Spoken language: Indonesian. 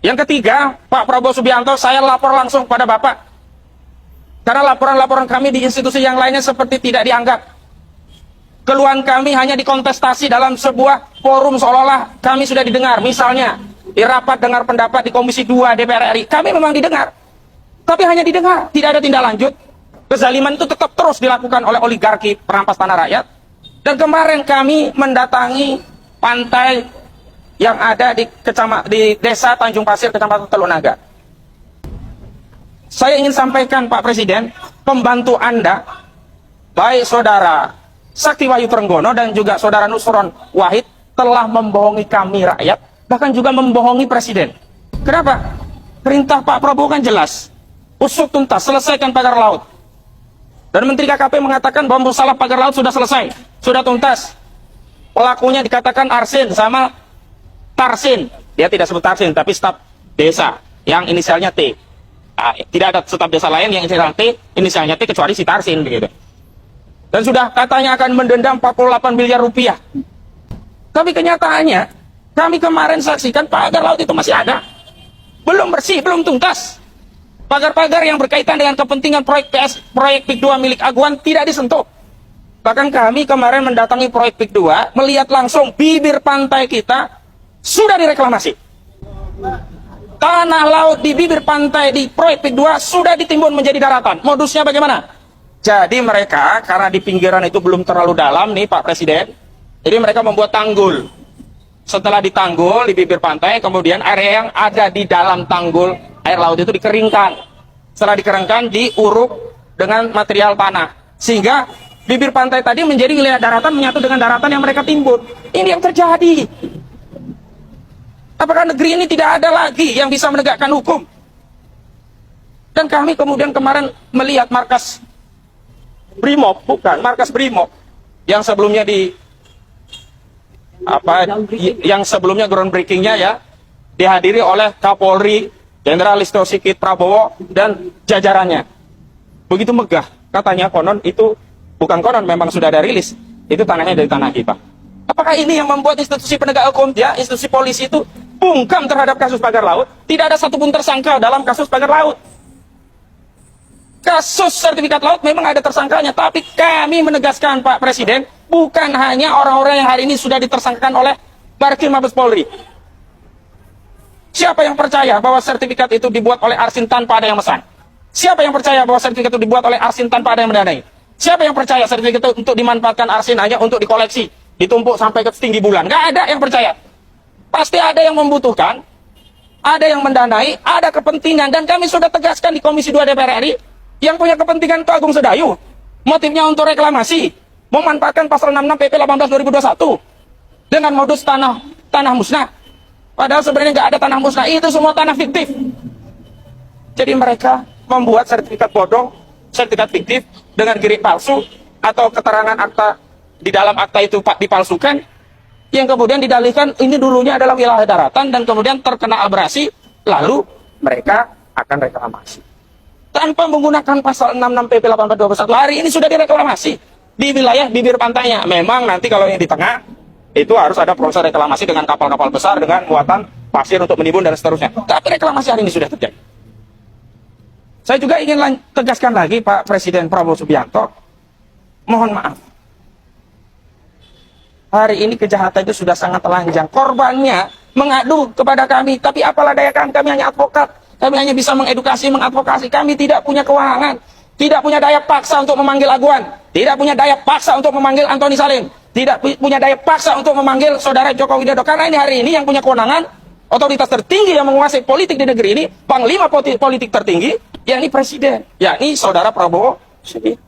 Yang ketiga, Pak Prabowo Subianto, saya lapor langsung pada Bapak. Karena laporan-laporan kami di institusi yang lainnya seperti tidak dianggap. Keluhan kami hanya dikontestasi dalam sebuah forum seolah-olah kami sudah didengar. Misalnya, di rapat dengar pendapat di Komisi 2 DPR RI, kami memang didengar. Tapi hanya didengar, tidak ada tindak lanjut. Kezaliman itu tetap terus dilakukan oleh oligarki perampas tanah rakyat. Dan kemarin kami mendatangi pantai yang ada di desa Tanjung Pasir, Kecamatan Teluk Naga. Saya ingin sampaikan Pak Presiden, pembantu Anda, baik saudara Sakti Wahyu Trenggono dan juga saudara Nusron Wahid telah membohongi kami rakyat, bahkan juga membohongi Presiden. Kenapa? Perintah Pak Prabowo kan jelas, usut tuntas, selesaikan pagar laut. Dan Menteri KKP mengatakan bahwa masalah pagar laut sudah selesai, sudah tuntas. Pelakunya dikatakan Arsin sama Tarsin. Dia tidak sebut Tarsin, tapi staf desa yang inisialnya T. Tidak ada staf desa lain yang inisialnya T kecuali si Tarsin begitu. Dan sudah katanya akan mendenda 48 miliar rupiah. Tapi kenyataannya, kami kemarin saksikan pagar laut itu masih ada. Belum bersih, belum tuntas. Pagar-pagar yang berkaitan dengan kepentingan proyek PIK 2 milik Aguan tidak disentuh. Bahkan kami kemarin mendatangi proyek PIK 2, melihat langsung bibir pantai kita sudah direklamasi. Tanah laut di bibir pantai di proyek PIK 2 sudah ditimbun menjadi daratan. Modusnya bagaimana? Jadi mereka, karena di pinggiran itu belum terlalu dalam nih Pak Presiden, jadi mereka membuat tanggul. Setelah ditanggul di bibir pantai, kemudian area yang ada di dalam tanggul air laut itu dikeringkan. Setelah dikeringkan, diuruk dengan material tanah. Sehingga bibir pantai tadi menjadi wilayah daratan menyatu dengan daratan yang mereka timbun. Ini yang terjadi. Apakah negeri ini tidak ada lagi yang bisa menegakkan hukum? Dan kami kemudian kemarin melihat markas Brimob, markas Brimob yang sebelumnya yang sebelumnya groundbreakingnya ya dihadiri oleh Kapolri Jenderal Listio Sigit Prabowo dan jajarannya. Begitu megah, katanya konon itu bukan konon, memang sudah ada rilis, itu tanahnya dari tanah hibah. Apakah ini yang membuat institusi penegak hukum ya, institusi polisi itu bungkam terhadap kasus pagar laut? Tidak ada satupun tersangka dalam kasus pagar laut. Kasus sertifikat laut memang ada tersangkanya, tapi kami menegaskan Pak Presiden, bukan hanya orang-orang yang hari ini sudah ditersangkakan oleh Barkrim Mabes Polri. Siapa yang percaya bahwa sertifikat itu dibuat oleh Arsin tanpa ada yang mesan? Siapa yang percaya bahwa sertifikat itu dibuat oleh Arsin tanpa ada yang mendanai? Siapa yang percaya sertifikat itu untuk dimanfaatkan Arsin hanya untuk dikoleksi, ditumpuk sampai ke setinggi bulan? Gak ada yang percaya. Pasti ada yang membutuhkan, ada yang mendanai, ada kepentingan, dan kami sudah tegaskan di Komisi 2 DPR RI, yang punya kepentingan itu Agung Sedayu. Motifnya untuk reklamasi, memanfaatkan pasal 66 PP 18 2021 dengan modus tanah musnah. Padahal sebenarnya nggak ada tanah musnah, itu semua tanah fiktif. Jadi mereka membuat sertifikat bodong, sertifikat fiktif dengan girik palsu atau keterangan akta di dalam akta itu dipalsukan, yang kemudian didalihkan ini dulunya adalah wilayah daratan dan kemudian terkena abrasi, lalu mereka akan reklamasi. Tanpa menggunakan pasal 66 PP 18 2021, hari ini sudah direklamasi di wilayah bibir pantainya. Memang nanti kalau yang di tengah itu harus ada proses reklamasi dengan kapal-kapal besar dengan muatan pasir untuk menimbun dan seterusnya. Tapi reklamasi hari ini sudah terjadi. Saya juga ingin tegaskan lagi Pak Presiden Prabowo Subianto, mohon maaf. Hari ini kejahatan itu sudah sangat telanjang. Korbannya mengadu kepada kami, tapi apalah daya kami hanya advokat. Kami hanya bisa mengedukasi, mengadvokasi. Kami tidak punya kewenangan, tidak punya daya paksa untuk memanggil Aguan, tidak punya daya paksa untuk memanggil Antoni Salim, tidak punya daya paksa untuk memanggil Saudara Joko Widodo. Karena ini hari ini yang punya kewenangan, otoritas tertinggi yang menguasai politik di negeri ini, panglima politik tertinggi, yakni Presiden, yakni Saudara Prabowo Subianto.